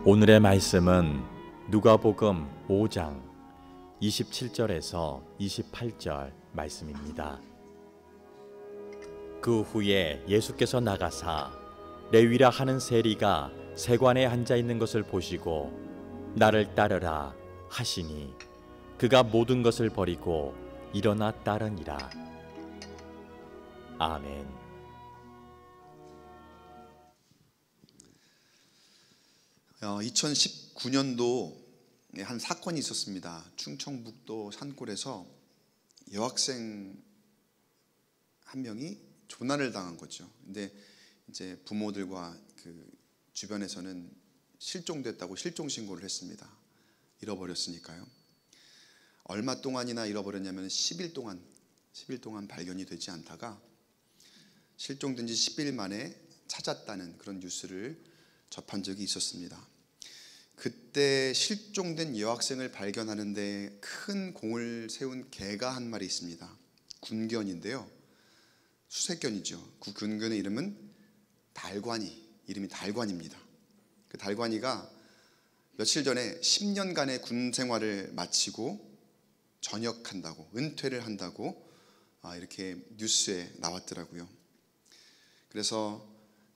오늘의 말씀은 누가복음 5장 27절에서 28절 말씀입니다. 그 후에 예수께서 나가사 레위라 하는 세리가 세관에 앉아 있는 것을 보시고 나를 따르라 하시니 그가 모든 것을 버리고 일어나 따르니라. 아멘. 2019년도 한 사건이 있었습니다. 충청북도 산골에서 여학생 한 명이 조난을 당한 거죠. 근데 이제 부모들과 그 주변에서는 실종됐다고 실종 신고를 했습니다. 잃어버렸으니까요. 얼마 동안이나 잃어버렸냐면 10일 동안 발견이 되지 않다가 실종된 지 10일 만에 찾았다는 그런 뉴스를 접한 적이 있었습니다. 그때 실종된 여학생을 발견하는 데 큰 공을 세운 개가 한 마리 있습니다. 군견인데요. 수색견이죠. 그 군견의 이름은 이름이 달관입니다. 그 달관이가 며칠 전에 10년간의 군 생활을 마치고 전역한다고, 은퇴를 한다고 이렇게 뉴스에 나왔더라고요. 그래서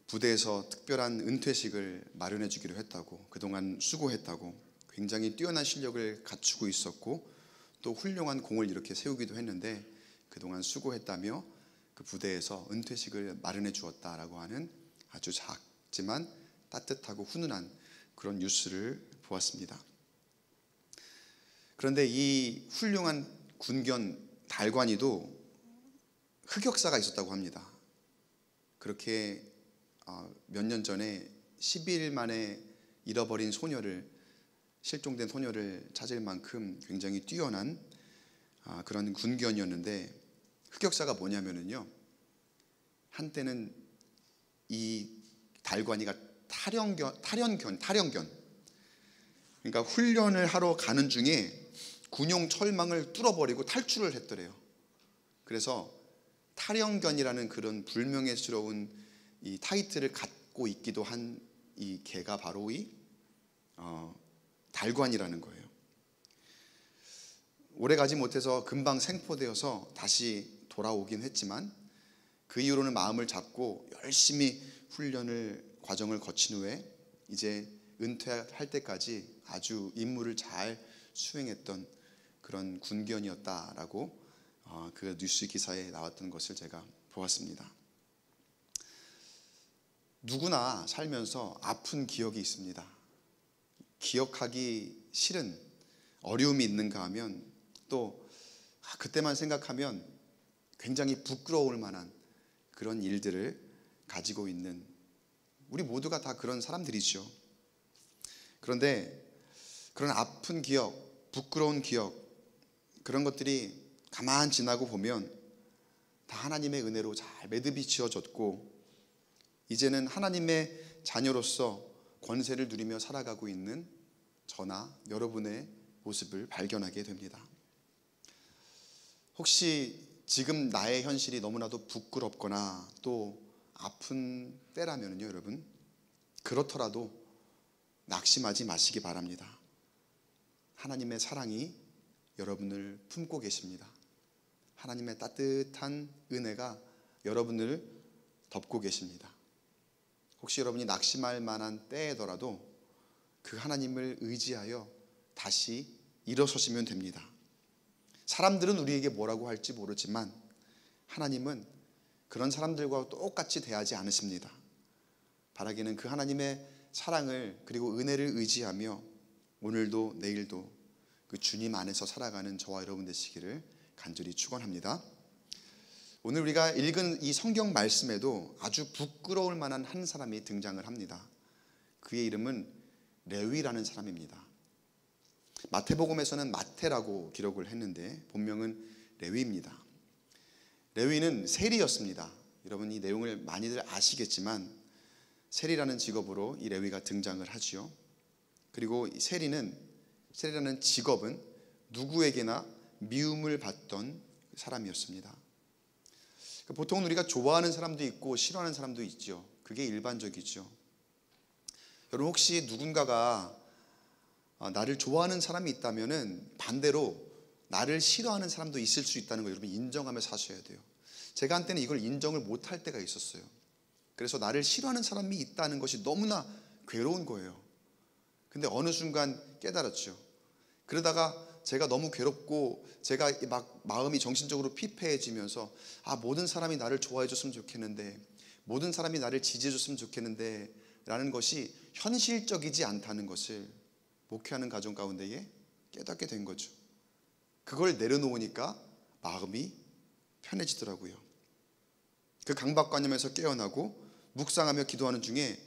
부대에서 특별한 은퇴식을 마련해 주기로 했다고, 그동안 수고했다고, 굉장히 뛰어난 실력을 갖추고 있었고 또 훌륭한 공을 이렇게 세우기도 했는데 그동안 수고했다며 그 부대에서 은퇴식을 마련해 주었다라고 하는 아주 작지만 따뜻하고 훈훈한 그런 뉴스를 보았습니다. 그런데 이 훌륭한 군견 달관이도 흑역사가 있었다고 합니다. 그렇게 몇 년 전에 12일 만에 잃어버린 실종된 소녀를 찾을 만큼 굉장히 뛰어난 그런 군견이었는데, 흑역사가 뭐냐면요, 한때는 이 달관이가 탈영견, 그러니까 훈련을 하러 가는 중에 군용 철망을 뚫어버리고 탈출을 했더래요. 그래서 탈영견이라는 그런 불명예스러운 이 타이틀을 갖고 있기도 한 이 개가 바로 이 달관이라는 거예요. 오래 가지 못해서 금방 생포되어서 다시 돌아오긴 했지만 그 이후로는 마음을 잡고 열심히 과정을 거친 후에 이제 은퇴할 때까지 아주 임무를 잘 수행했던 그런 군견이었다라고 그 뉴스 기사에 나왔던 것을 제가 보았습니다. 누구나 살면서 아픈 기억이 있습니다. 기억하기 싫은 어려움이 있는가 하면 또 그때만 생각하면 굉장히 부끄러울 만한 그런 일들을 가지고 있는 우리 모두가 다 그런 사람들이죠. 그런데 그런 아픈 기억, 부끄러운 기억, 그런 것들이 가만 지나고 보면 다 하나님의 은혜로 잘 매듭이 지어졌고 이제는 하나님의 자녀로서 권세를 누리며 살아가고 있는 저나 여러분의 모습을 발견하게 됩니다. 혹시 지금 나의 현실이 너무나도 부끄럽거나 또 아픈 때라면요, 여러분, 그렇더라도 낙심하지 마시기 바랍니다. 하나님의 사랑이 여러분을 품고 계십니다. 하나님의 따뜻한 은혜가 여러분을 덮고 계십니다. 혹시 여러분이 낙심할 만한 때에더라도 그 하나님을 의지하여 다시 일어서시면 됩니다. 사람들은 우리에게 뭐라고 할지 모르지만 하나님은 그런 사람들과 똑같이 대하지 않으십니다. 바라기는 그 하나님의 사랑을 그리고 은혜를 의지하며 오늘도 내일도 그 주님 안에서 살아가는 저와 여러분 되시기를 간절히 축원합니다. 오늘 우리가 읽은 이 성경 말씀에도 아주 부끄러울 만한 한 사람이 등장을 합니다. 그의 이름은 레위라는 사람입니다. 마태복음에서는 마태라고 기록을 했는데 본명은 레위입니다. 레위는 세리였습니다. 여러분 이 내용을 많이들 아시겠지만 세리라는 직업으로 이 레위가 등장을 하지요. 그리고 이 세리라는 직업은 누구에게나 미움을 받던 사람이었습니다. 보통은 우리가 좋아하는 사람도 있고 싫어하는 사람도 있죠. 그게 일반적이죠. 여러분 혹시 누군가가 나를 좋아하는 사람이 있다면은 반대로 나를 싫어하는 사람도 있을 수 있다는 걸 여러분 인정하며 사셔야 돼요. 제가 한때는 이걸 인정을 못할 때가 있었어요. 그래서 나를 싫어하는 사람이 있다는 것이 너무나 괴로운 거예요. 근데 어느 순간 깨달았죠. 그러다가 제가 너무 괴롭고 제가 막 마음이 정신적으로 피폐해지면서 모든 사람이 나를 좋아해 줬으면 좋겠는데, 모든 사람이 나를 지지해 줬으면 좋겠는데 라는 것이 현실적이지 않다는 것을 목회하는 가정 가운데에 깨닫게 된 거죠. 그걸 내려놓으니까 마음이 편해지더라고요. 그 강박관념에서 깨어나고 묵상하며 기도하는 중에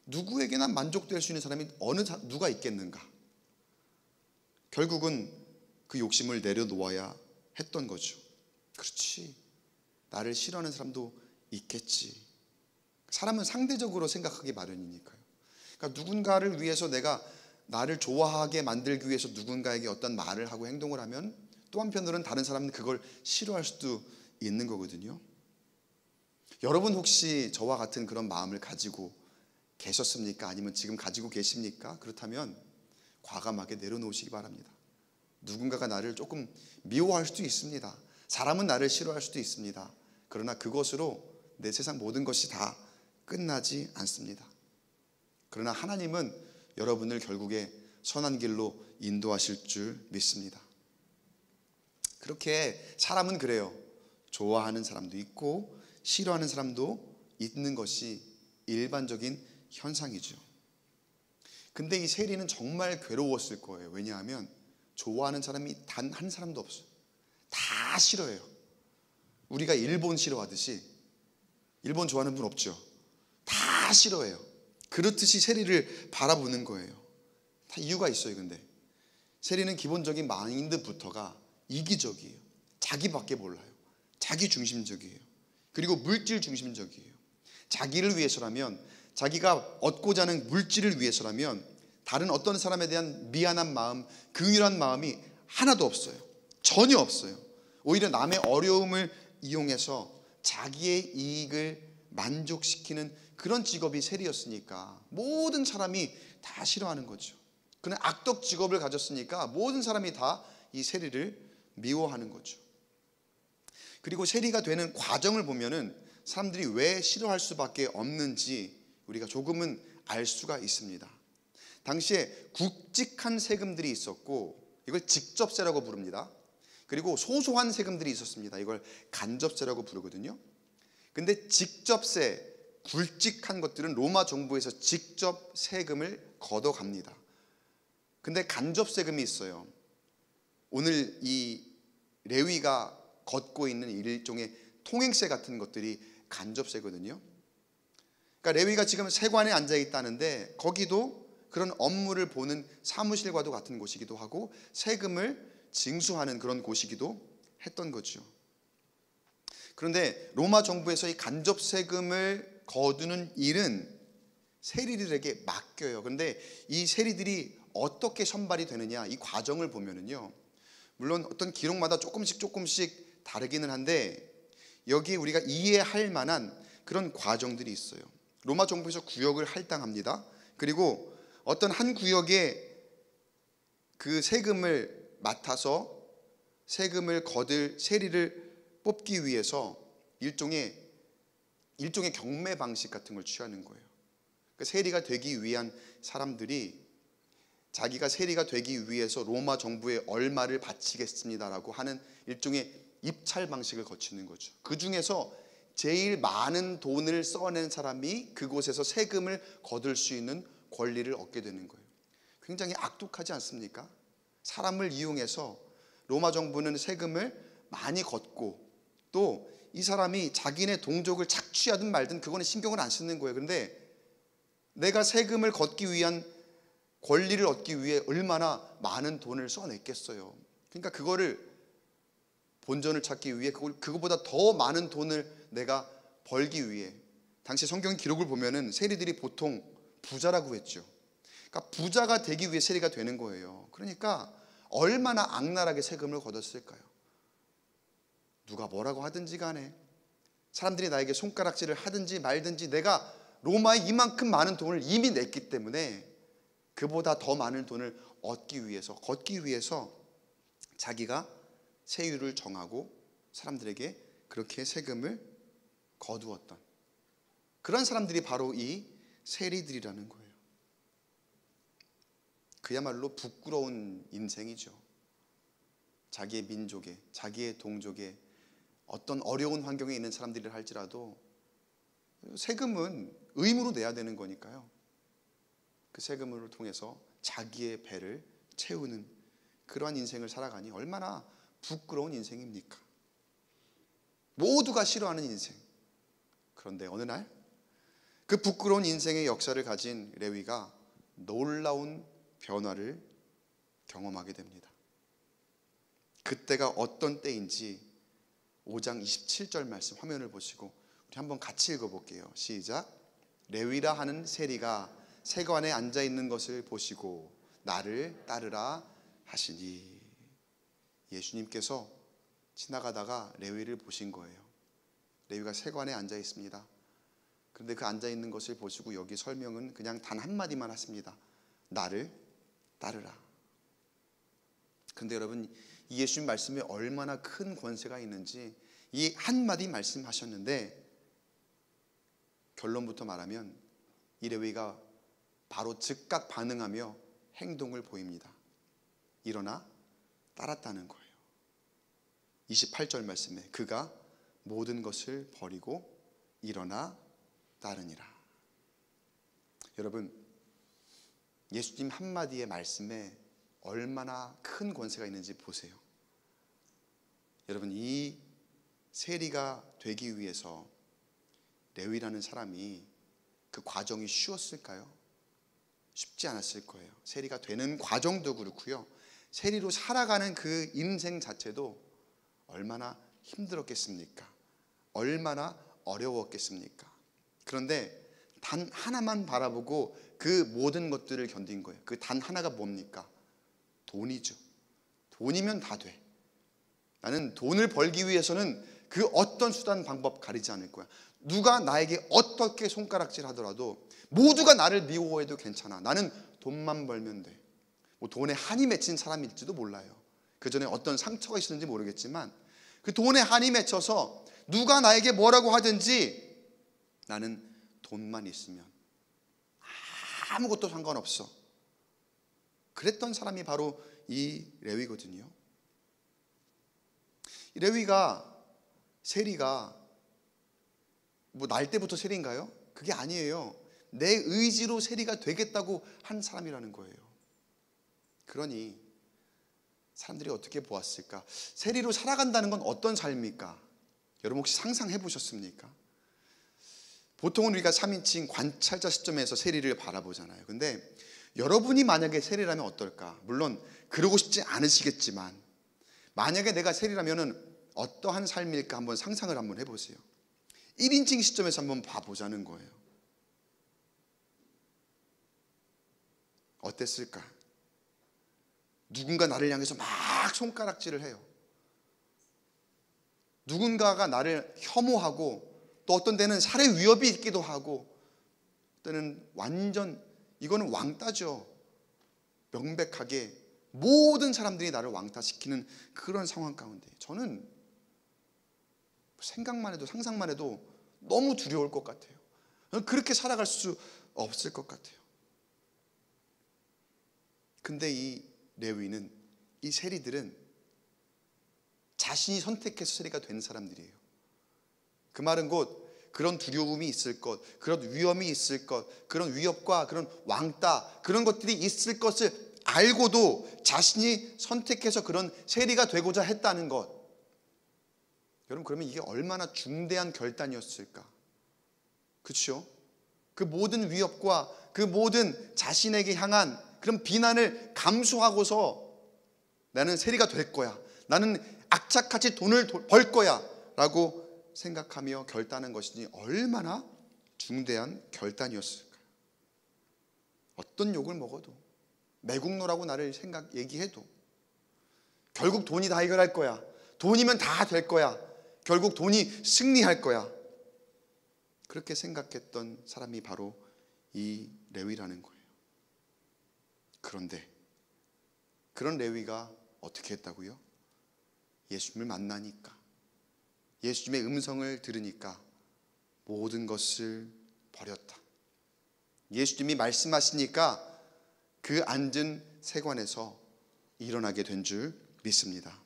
누구에게나 만족될 수 있는 사람이 누가 있겠는가? 결국은 그 욕심을 내려놓아야 했던 거죠. 그렇지, 나를 싫어하는 사람도 있겠지. 사람은 상대적으로 생각하기 마련이니까요. 그러니까 누군가를 위해서 내가 나를 좋아하게 만들기 위해서 누군가에게 어떤 말을 하고 행동을 하면 또 한편으로는 다른 사람은 그걸 싫어할 수도 있는 거거든요. 여러분 혹시 저와 같은 그런 마음을 가지고 계셨습니까? 아니면 지금 가지고 계십니까? 그렇다면 과감하게 내려놓으시기 바랍니다. 누군가가 나를 조금 미워할 수도 있습니다. 사람은 나를 싫어할 수도 있습니다. 그러나 그것으로 내 세상 모든 것이 다 끝나지 않습니다. 그러나 하나님은 여러분을 결국에 선한 길로 인도하실 줄 믿습니다. 그렇게 사람은 그래요. 좋아하는 사람도 있고 싫어하는 사람도 있는 것이 일반적인 현상이죠. 근데 이 세리는 정말 괴로웠을 거예요. 왜냐하면 좋아하는 사람이 단 한 사람도 없어요. 다 싫어해요. 우리가 일본 싫어하듯이 일본 좋아하는 분 없죠. 다 싫어해요. 그렇듯이 세리를 바라보는 거예요. 다 이유가 있어요. 근데 세리는 기본적인 마인드부터가 이기적이에요. 자기밖에 몰라요. 자기 중심적이에요. 그리고 물질 중심적이에요. 자기를 위해서라면, 자기가 얻고자 하는 물질을 위해서라면 다른 어떤 사람에 대한 미안한 마음, 긍휼한 마음이 하나도 없어요. 전혀 없어요. 오히려 남의 어려움을 이용해서 자기의 이익을 만족시키는 그런 직업이 세리였으니까 모든 사람이 다 싫어하는 거죠. 그는 악덕 직업을 가졌으니까 모든 사람이 다 이 세리를 미워하는 거죠. 그리고 세리가 되는 과정을 보면은 사람들이 왜 싫어할 수밖에 없는지 우리가 조금은 알 수가 있습니다. 당시에 굵직한 세금들이 있었고 이걸 직접세라고 부릅니다. 그리고 소소한 세금들이 있었습니다. 이걸 간접세라고 부르거든요. 근데 직접세, 굵직한 것들은 로마 정부에서 직접 세금을 걷어갑니다. 근데 간접세금이 있어요. 오늘 이 레위가 걷고 있는 일종의 통행세 같은 것들이 간접세거든요. 그러니까 레위가 지금 세관에 앉아 있다는데 거기도 그런 업무를 보는 사무실과도 같은 곳이기도 하고 세금을 징수하는 그런 곳이기도 했던 거죠. 그런데 로마 정부에서 이 간접 세금을 거두는 일은 세리들에게 맡겨요. 그런데 이 세리들이 어떻게 선발이 되느냐, 이 과정을 보면은요, 물론 어떤 기록마다 조금씩 다르기는 한데 여기에 우리가 이해할 만한 그런 과정들이 있어요. 로마 정부에서 구역을 할당합니다. 그리고 어떤 한 구역에 그 세금을 맡아서 세금을 거둘 세리를 뽑기 위해서 일종의 경매 방식 같은 걸 취하는 거예요. 그러니까 세리가 되기 위한 사람들이 자기가 세리가 되기 위해서 로마 정부에 얼마를 바치겠습니다라고 하는 일종의 입찰 방식을 거치는 거죠. 그 중에서 제일 많은 돈을 써낸 사람이 그곳에서 세금을 거둘 수 있는 권리를 얻게 되는 거예요. 굉장히 악독하지 않습니까? 사람을 이용해서 로마 정부는 세금을 많이 걷고 또 이 사람이 자기네 동족을 착취하든 말든 그거는 신경을 안 쓰는 거예요. 그런데 내가 세금을 걷기 위한 권리를 얻기 위해 얼마나 많은 돈을 써냈겠어요. 그러니까 그거를 본전을 찾기 위해 그거보다 더 많은 돈을 내가 벌기 위해, 당시 성경 기록을 보면은 세리들이 보통 부자라고 했죠. 그러니까 부자가 되기 위해 세리가 되는 거예요. 그러니까 얼마나 악랄하게 세금을 걷었을까요? 누가 뭐라고 하든지 간에, 사람들이 나에게 손가락질을 하든지 말든지 내가 로마에 이만큼 많은 돈을 이미 냈기 때문에 그보다 더 많은 돈을 걷기 위해서 자기가 세율을 정하고 사람들에게 그렇게 세금을 거두었던 그런 사람들이 바로 이 세리들이라는 거예요. 그야말로 부끄러운 인생이죠. 자기의 민족에, 자기의 동족에 어떤 어려운 환경에 있는 사람들이라 할지라도 세금은 의무로 내야 되는 거니까요. 그 세금을 통해서 자기의 배를 채우는 그러한 인생을 살아가니 얼마나 부끄러운 인생입니까? 모두가 싫어하는 인생. 그런데 어느 날 그 부끄러운 인생의 역사를 가진 레위가 놀라운 변화를 경험하게 됩니다. 그때가 어떤 때인지 5장 27절 말씀 화면을 보시고 우리 한번 같이 읽어볼게요. 시작. 레위라 하는 세리가 세관에 앉아있는 것을 보시고 나를 따르라 하시니. 예수님께서 지나가다가 레위를 보신 거예요. 레위가 세관에 앉아 있습니다. 그런데 그 앉아 있는 것을 보시고 여기 설명은 그냥 단 한마디만 하십니다. 나를 따르라. 그런데 여러분, 이 예수님 말씀에 얼마나 큰 권세가 있는지 이 한마디 말씀하셨는데, 결론부터 말하면 이 레위가 바로 즉각 반응하며 행동을 보입니다. 일어나 따랐다는 거예요. 28절 말씀에 그가 모든 것을 버리고 일어나 따르니라. 여러분, 예수님 한마디의 말씀에 얼마나 큰 권세가 있는지 보세요. 여러분, 이 세리가 되기 위해서 레위라는 사람이 그 과정이 쉬웠을까요? 쉽지 않았을 거예요. 세리가 되는 과정도 그렇고요, 세리로 살아가는 그 인생 자체도 얼마나 힘들었겠습니까? 얼마나 어려웠겠습니까? 그런데 단 하나만 바라보고 그 모든 것들을 견딘 거예요. 그 단 하나가 뭡니까? 돈이죠. 돈이면 다 돼. 나는 돈을 벌기 위해서는 그 어떤 수단 방법 가리지 않을 거야. 누가 나에게 어떻게 손가락질 하더라도, 모두가 나를 미워해도 괜찮아. 나는 돈만 벌면 돼. 뭐 돈에 한이 맺힌 사람일지도 몰라요. 그 전에 어떤 상처가 있었는지 모르겠지만 그 돈에 한이 맺혀서 누가 나에게 뭐라고 하든지 나는 돈만 있으면 아무것도 상관없어. 그랬던 사람이 바로 이 레위거든요. 이 레위가, 세리가 뭐 날 때부터 세리인가요? 그게 아니에요. 내 의지로 세리가 되겠다고 한 사람이라는 거예요. 그러니 사람들이 어떻게 보았을까? 세리로 살아간다는 건 어떤 삶입니까? 여러분 혹시 상상해 보셨습니까? 보통은 우리가 3인칭 관찰자 시점에서 세리를 바라보잖아요. 근데 여러분이 만약에 세리라면 어떨까? 물론 그러고 싶지 않으시겠지만 만약에 내가 세리라면 어떠한 삶일까 한번 상상을 한번 해보세요. 1인칭 시점에서 한번 봐보자는 거예요. 어땠을까? 누군가 나를 향해서 막 손가락질을 해요. 누군가가 나를 혐오하고, 또 어떤 때는 살해 위협이 있기도 하고, 때는 완전 이거는 왕따죠. 명백하게 모든 사람들이 나를 왕따시키는 그런 상황 가운데 저는 생각만 해도, 상상만 해도 너무 두려울 것 같아요. 그렇게 살아갈 수 없을 것 같아요. 근데 이 레위는, 이 세리들은 자신이 선택해서 세리가 된 사람들이에요. 그 말은 곧 그런 두려움이 있을 것, 그런 위험이 있을 것, 그런 위협과 그런 왕따, 그런 것들이 있을 것을 알고도 자신이 선택해서 그런 세리가 되고자 했다는 것. 여러분, 그러면 이게 얼마나 중대한 결단이었을까? 그렇죠? 그 모든 위협과 그 모든 자신에게 향한 그런 비난을 감수하고서 나는 세리가 될 거야, 나는 악착같이 돈을 벌 거야 라고 생각하며 결단한 것이니 얼마나 중대한 결단이었을까? 어떤 욕을 먹어도, 매국노라고 나를 얘기해도 결국 돈이 다 해결할 거야, 돈이면 다 될 거야, 결국 돈이 승리할 거야, 그렇게 생각했던 사람이 바로 이 레위라는 거예요. 그런데 그런 레위가 어떻게 했다고요? 예수님을 만나니까, 예수님의 음성을 들으니까 모든 것을 버렸다. 예수님이 말씀하시니까 그 앉은 세관에서 일어나게 된 줄 믿습니다.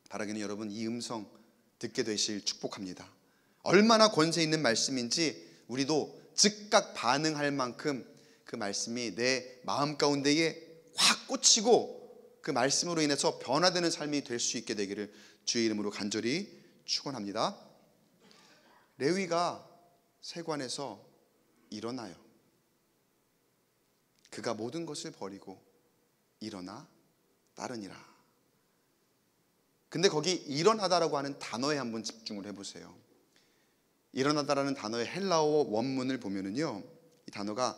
바라기는 여러분, 이 음성 듣게 되실 축복합니다. 얼마나 권세 있는 말씀인지 우리도 즉각 반응할 만큼 그 말씀이 내 마음 가운데에 확 꽂히고 그 말씀으로 인해서 변화되는 삶이 될 수 있게 되기를 주의 이름으로 간절히 축원합니다. 레위가 세관에서 일어나요. 그가 모든 것을 버리고 일어나 따르니라. 근데 거기 일어나다라고 하는 단어에 한번 집중을 해보세요. 일어나다라는 단어의 헬라어 원문을 보면은요, 이 단어가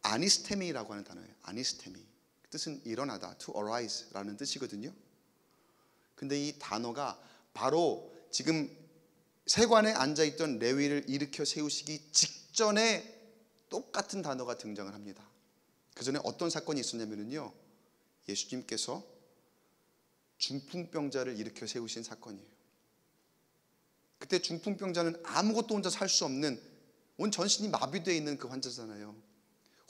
아니스테미라고 하는 단어예요. 아니스테미. 뜻은 일어나다, to arise라는 뜻이거든요. 근데 이 단어가 바로 지금 세관에 앉아있던 레위를 일으켜 세우시기 직전에 똑같은 단어가 등장을 합니다. 그 전에 어떤 사건이 있었냐면요, 예수님께서 중풍병자를 일으켜 세우신 사건이에요. 그때 중풍병자는 아무것도 혼자 살 수 없는, 온 전신이 마비되어 있는 그 환자잖아요.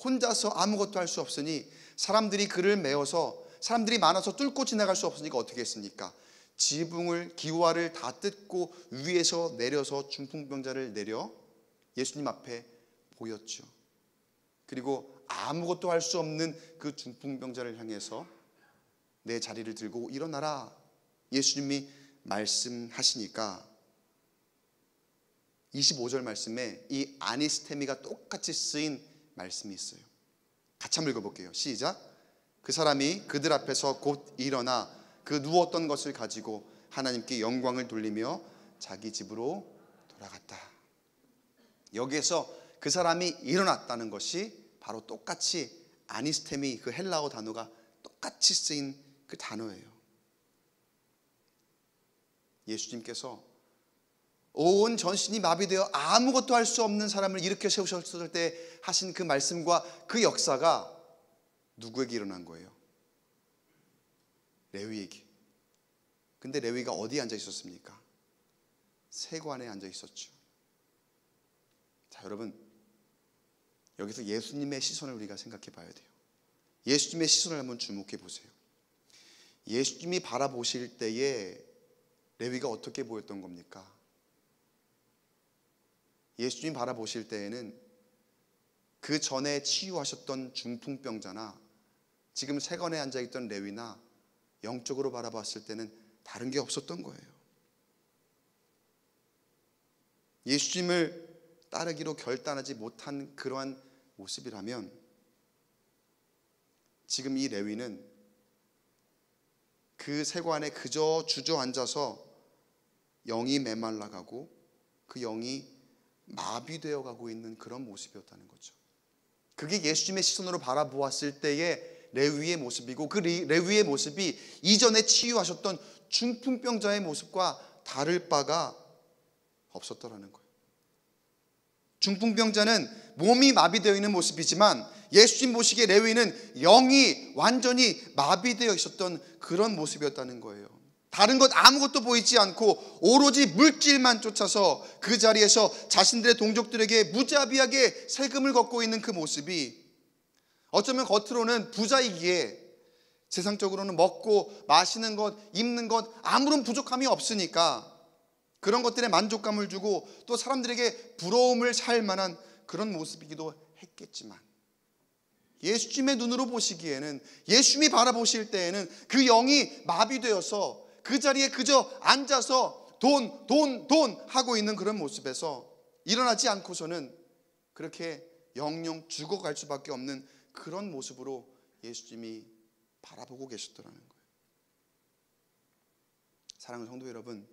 혼자서 아무것도 할 수 없으니 사람들이 그를 메어서, 사람들이 많아서 뚫고 지나갈 수 없으니까 어떻게 했습니까? 지붕을, 기와를 다 뜯고 위에서 내려서 중풍병자를 내려 예수님 앞에 보였죠. 그리고 아무것도 할 수 없는 그 중풍병자를 향해서 내 자리를 들고 일어나라, 예수님이 말씀하시니까 25절 말씀에 이 아니스테미가 똑같이 쓰인 말씀이 있어요. 같이 한번 읽어볼게요. 시작. 그 사람이 그들 앞에서 곧 일어나 그 누웠던 것을 가지고 하나님께 영광을 돌리며 자기 집으로 돌아갔다. 여기에서 그 사람이 일어났다는 것이 바로 똑같이 아니스테미, 그 헬라어 단어가 똑같이 쓰인 그 단어예요. 예수님께서 온 전신이 마비되어 아무것도 할 수 없는 사람을 일으켜 세우셨을 때 하신 그 말씀과 그 역사가 누구에게 일어난 거예요? 레위에게. 근데 레위가 어디에 앉아 있었습니까? 세관에 앉아 있었죠. 자, 여러분, 여기서 예수님의 시선을 우리가 생각해 봐야 돼요. 예수님의 시선을 한번 주목해 보세요. 예수님이 바라보실 때에 레위가 어떻게 보였던 겁니까? 예수님 바라보실 때에는 그 전에 치유하셨던 중풍병자나 지금 세관에 앉아있던 레위나 영적으로 바라봤을 때는 다른 게 없었던 거예요. 예수님을 따르기로 결단하지 못한 그러한 모습이라면 지금 이 레위는 그 세관에 그저 주저앉아서 영이 메말라가고 그 영이 마비되어 가고 있는 그런 모습이었다는 거죠. 그게 예수님의 시선으로 바라보았을 때의 레위의 모습이고, 그 레위의 모습이 이전에 치유하셨던 중풍병자의 모습과 다를 바가 없었더라는 거예요. 중풍병자는 몸이 마비되어 있는 모습이지만 예수님 보시기에 레위는 영이 완전히 마비되어 있었던 그런 모습이었다는 거예요. 다른 것 아무것도 보이지 않고 오로지 물질만 쫓아서 그 자리에서 자신들의 동족들에게 무자비하게 세금을 걷고 있는 그 모습이 어쩌면 겉으로는 부자이기에 세상적으로는 먹고 마시는 것, 입는 것 아무런 부족함이 없으니까 그런 것들에 만족감을 주고 또 사람들에게 부러움을 살 만한 그런 모습이기도 했겠지만, 예수님의 눈으로 보시기에는, 예수님이 바라보실 때에는 그 영이 마비되어서 그 자리에 그저 앉아서 돈 하고 있는 그런 모습에서 일어나지 않고서는 그렇게 영영 죽어갈 수밖에 없는 그런 모습으로 예수님이 바라보고 계셨더라는 거예요. 사랑하는 성도 여러분,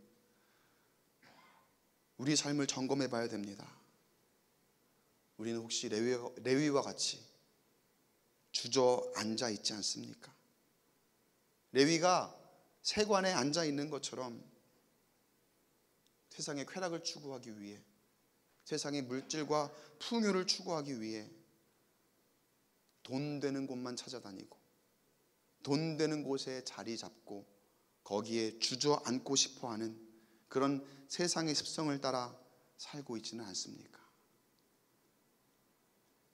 우리 삶을 점검해 봐야 됩니다. 우리는 혹시 레위와 같이 주저앉아 있지 않습니까? 레위가 세관에 앉아 있는 것처럼 세상의 쾌락을 추구하기 위해 세상의 물질과 풍요를 추구하기 위해 돈 되는 곳만 찾아다니고 돈 되는 곳에 자리 잡고 거기에 주저앉고 싶어하는 그런 세상의 습성을 따라 살고 있지는 않습니까?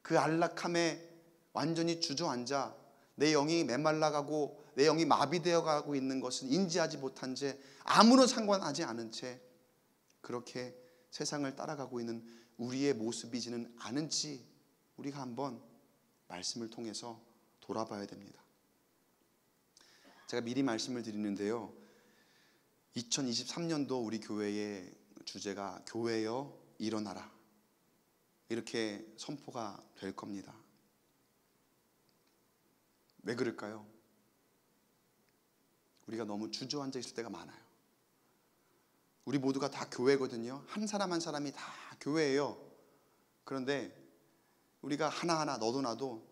그 안락함에 완전히 주저앉아 내 영이 메말라가고 내 영이 마비되어 가고 있는 것은 인지하지 못한 채 아무런 상관하지 않은 채 그렇게 세상을 따라가고 있는 우리의 모습이지는 않은지 우리가 한번 말씀을 통해서 돌아봐야 됩니다. 제가 미리 말씀을 드리는데요, 2023년도 우리 교회의 주제가 교회여 일어나라 이렇게 선포가 될 겁니다. 왜 그럴까요? 우리가 너무 주저앉아 있을 때가 많아요. 우리 모두가 다 교회거든요. 한 사람 한 사람이 다 교회예요. 그런데 우리가 하나하나 너도 나도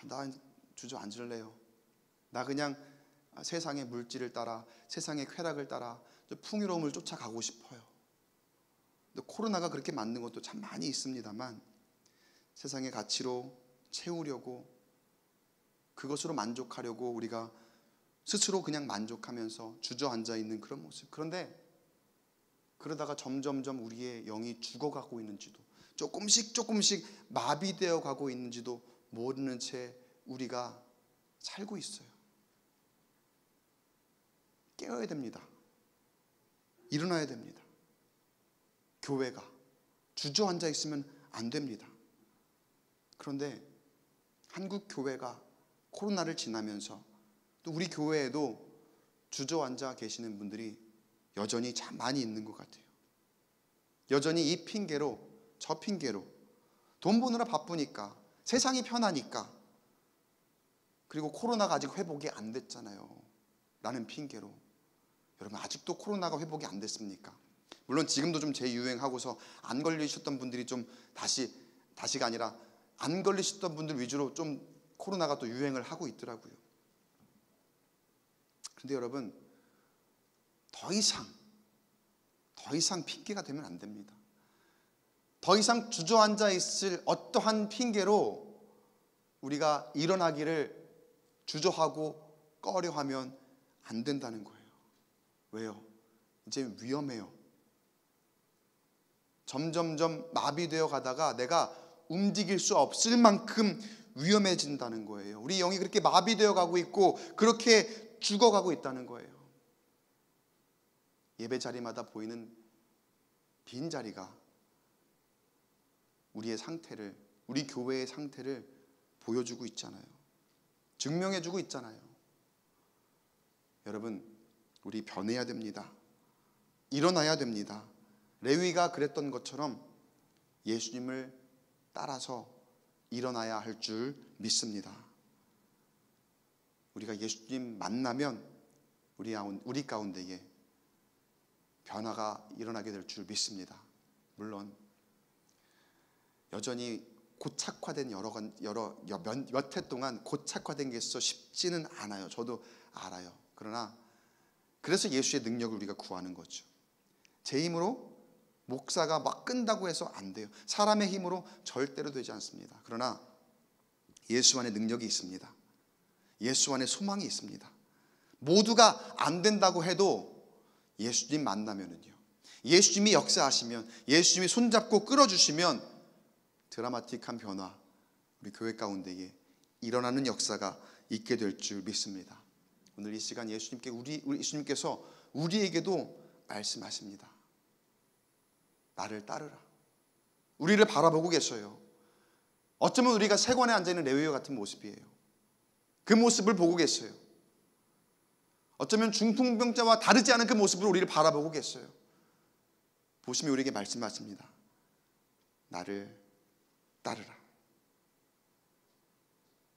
나 주저앉을래요. 나 그냥 세상의 물질을 따라 세상의 쾌락을 따라 풍요로움을 쫓아가고 싶어요. 근데 코로나가 그렇게 만든 것도 참 많이 있습니다만 세상의 가치로 채우려고 그것으로 만족하려고 우리가 스스로 그냥 만족하면서 주저앉아 있는 그런 모습. 그런데 그러다가 점점점 우리의 영이 죽어가고 있는지도 조금씩 마비되어 가고 있는지도 모르는 채 우리가 살고 있어요. 깨어야 됩니다. 일어나야 됩니다. 교회가 주저앉아 있으면 안 됩니다. 그런데 한국 교회가 코로나를 지나면서 또 우리 교회에도 주저앉아 계시는 분들이 여전히 참 많이 있는 것 같아요. 여전히 이 핑계로 저 핑계로 돈 버느라 바쁘니까 세상이 편하니까 그리고 코로나가 아직 회복이 안 됐잖아요 라는 핑계로 여러분 아직도 코로나가 회복이 안 됐습니까? 물론 지금도 좀 재유행하고서 안 걸리셨던 분들이 좀 다시가 아니라 안 걸리셨던 분들 위주로 좀 코로나가 또 유행을 하고 있더라고요. 그런데 여러분 더 이상 핑계가 되면 안 됩니다. 더 이상 주저앉아 있을 어떠한 핑계로 우리가 일어나기를 주저하고 꺼려하면 안 된다는 거예요. 왜요? 이제 위험해요. 점점점 마비되어 가다가 내가 움직일 수 없을 만큼 위험해진다는 거예요. 우리 영이 그렇게 마비되어 가고 있고 그렇게 죽어가고 있다는 거예요. 예배 자리마다 보이는 빈 자리가 우리의 상태를, 우리 교회의 상태를 보여주고 있잖아요. 증명해주고 있잖아요. 여러분, 우리 변해야 됩니다. 일어나야 됩니다. 레위가 그랬던 것처럼 예수님을 따라서 일어나야 할 줄 믿습니다. 우리가 예수님 만나면 우리 가운데에 변화가 일어나게 될 줄 믿습니다. 물론 여전히 고착화된 몇 해 동안 고착화된 게 있어 쉽지는 않아요. 저도 알아요. 그러나 그래서 예수의 능력을 우리가 구하는 거죠. 제 힘으로 목사가 막 끈다고 해서 안 돼요. 사람의 힘으로 절대로 되지 않습니다. 그러나 예수 안에 능력이 있습니다. 예수 안에 소망이 있습니다. 모두가 안 된다고 해도 예수님 만나면은요, 예수님이 역사하시면, 예수님이 손잡고 끌어주시면 드라마틱한 변화, 우리 교회 가운데에 일어나는 역사가 있게 될 줄 믿습니다. 오늘 이 시간 예수님께서 우리에게도 말씀하십니다. 나를 따르라. 우리를 바라보고 계셔요. 어쩌면 우리가 세관에 앉아있는 레위와 같은 모습이에요. 그 모습을 보고 계셔요. 어쩌면 중풍병자와 다르지 않은 그 모습으로 우리를 바라보고 계셔요. 보시면 우리에게 말씀하십니다. 나를 따르라.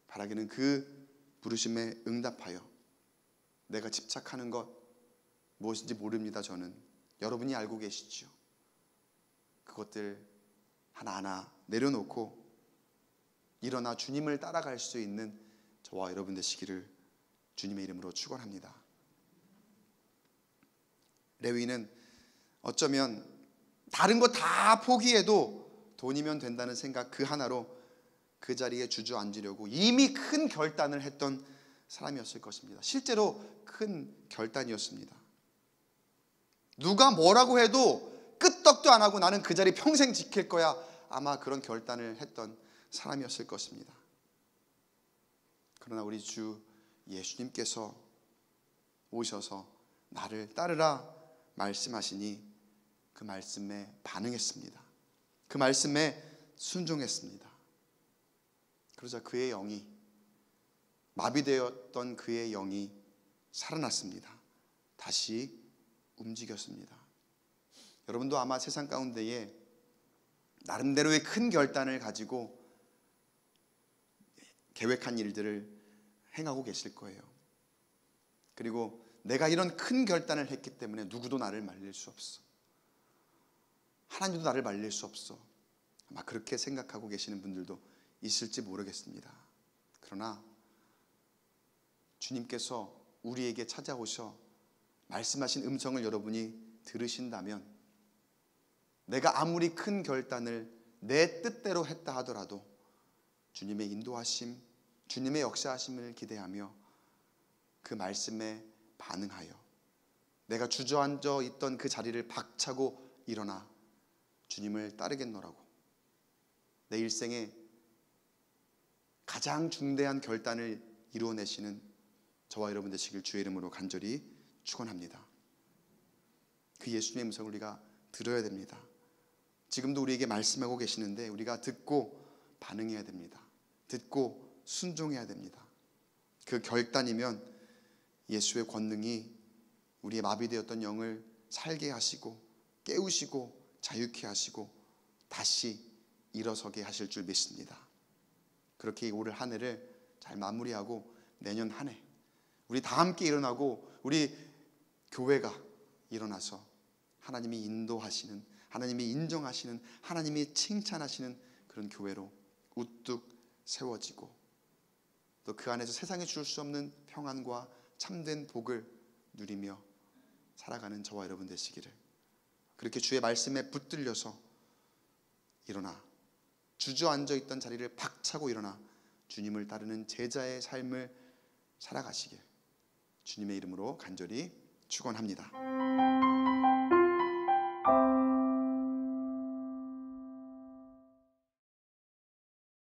바라기는 그 부르심에 응답하여 내가 집착하는 것 무엇인지 모릅니다. 저는 여러분이 알고 계시죠. 그것들 하나하나 내려놓고 일어나 주님을 따라갈 수 있는 저와 여러분 되시기를 주님의 이름으로 축원합니다. 레위는 어쩌면 다른 거 다 포기해도 돈이면 된다는 생각 그 하나로 그 자리에 주저앉으려고 이미 큰 결단을 했던 사람이었을 것입니다. 실제로 큰 결단이었습니다. 누가 뭐라고 해도 끄떡도 안 하고 나는 그 자리 평생 지킬 거야, 아마 그런 결단을 했던 사람이었을 것입니다. 그러나 우리 주 예수님께서 오셔서 나를 따르라 말씀하시니 그 말씀에 반응했습니다. 그 말씀에 순종했습니다. 그러자 그의 영이, 마비되었던 그의 영이 살아났습니다. 다시 움직였습니다. 여러분도 아마 세상 가운데에 나름대로의 큰 결단을 가지고 계획한 일들을 행하고 계실 거예요. 그리고 내가 이런 큰 결단을 했기 때문에 누구도 나를 말릴 수 없어, 하나님도 나를 말릴 수 없어, 아마 그렇게 생각하고 계시는 분들도 있을지 모르겠습니다. 그러나 주님께서 우리에게 찾아오셔 말씀하신 음성을 여러분이 들으신다면, 내가 아무리 큰 결단을 내 뜻대로 했다 하더라도 주님의 인도하심, 주님의 역사하심을 기대하며 그 말씀에 반응하여 내가 주저앉아 있던 그 자리를 박차고 일어나 주님을 따르겠노라고, 내 일생에 가장 중대한 결단을 이루어내시는 저와 여러분 되시길 주의 이름으로 간절히 축원합니다. 그 예수님의 음성을 우리가 들어야 됩니다. 지금도 우리에게 말씀하고 계시는데 우리가 듣고 반응해야 됩니다. 듣고 순종해야 됩니다. 그 결단이면 예수의 권능이 우리의 마비되었던 영을 살게 하시고 깨우시고 자유케 하시고 다시 일어서게 하실 줄 믿습니다. 그렇게 올 한 해를 잘 마무리하고 내년 한 해 우리 다 함께 일어나고 우리 교회가 일어나서 하나님이 인도하시는, 하나님이 인정하시는, 하나님이 칭찬하시는 그런 교회로 우뚝 세워지고 또 그 안에서 세상에 줄 수 없는 평안과 참된 복을 누리며 살아가는 저와 여러분 되시기를, 그렇게 주의 말씀에 붙들려서 일어나 주저앉아 있던 자리를 박차고 일어나 주님을 따르는 제자의 삶을 살아가시길 주님의 이름으로 간절히 축원합니다.